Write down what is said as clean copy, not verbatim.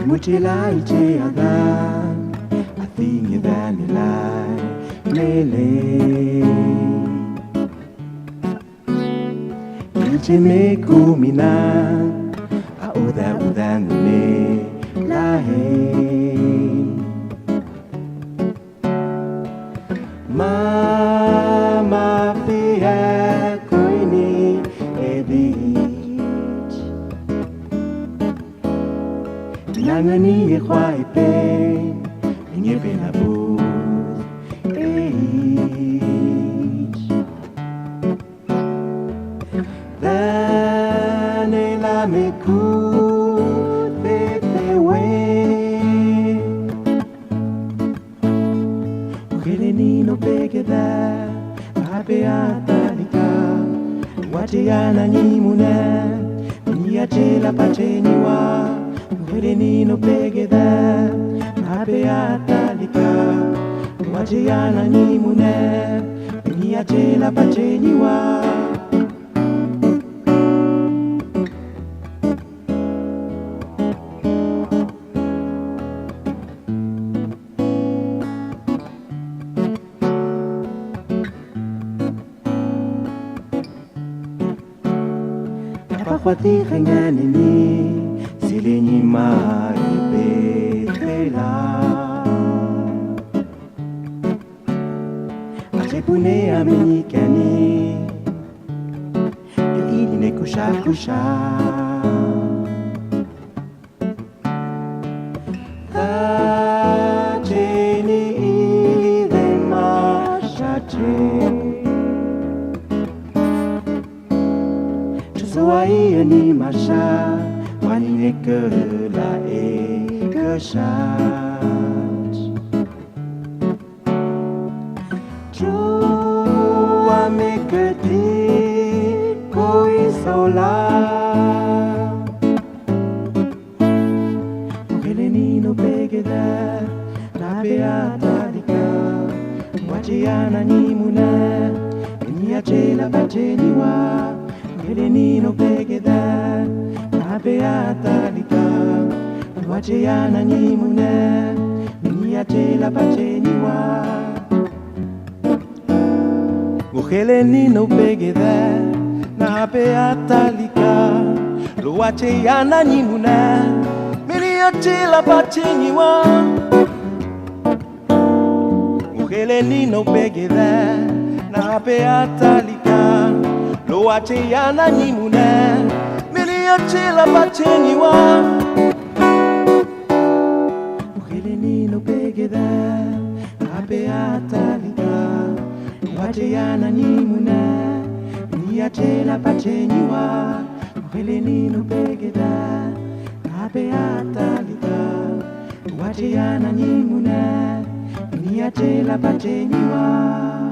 Mutila iche agan, a thing than a lie, mele. Iche me kumina, a udangune, la hey. Mama fia koini edich Nangani e kwai pe Nye pe na bu eich Dane la me ku te we Ukeleni no pegeda Ape atalika Watiana nyimune Niachela pacheniwa Ukeleni no pegeda Ape atalika Watiana nyimune Niachela pacheniwa Pakwati kanyani ni Silenyi maipetela Achepune amenikani Ili ne kusha Tacheni ile mashache Soyez ni macha, wani n'est que la et que chante. Joua me que ti, koi sola. Ukeleni no pegeda, la beatalika, wachiana ni muna, niachela pacheniwa. Ukeleni no pegeda, la beatalika Wacheana nyimune, niachela pacheniwa Ukeleni no pegeda, la beatalika Wacheana nyimune, niachela pacheniwa Ukeleni no pegeda, la beatalika Loachiana nyimune Miliachela pacheniwa Ukeleni no pegeda Ape atalika Loachiana nyimune Miliachela pacheniwa Ukeleni no pegeda Ape atalika Loachiana nyimune Miliachela pacheniwa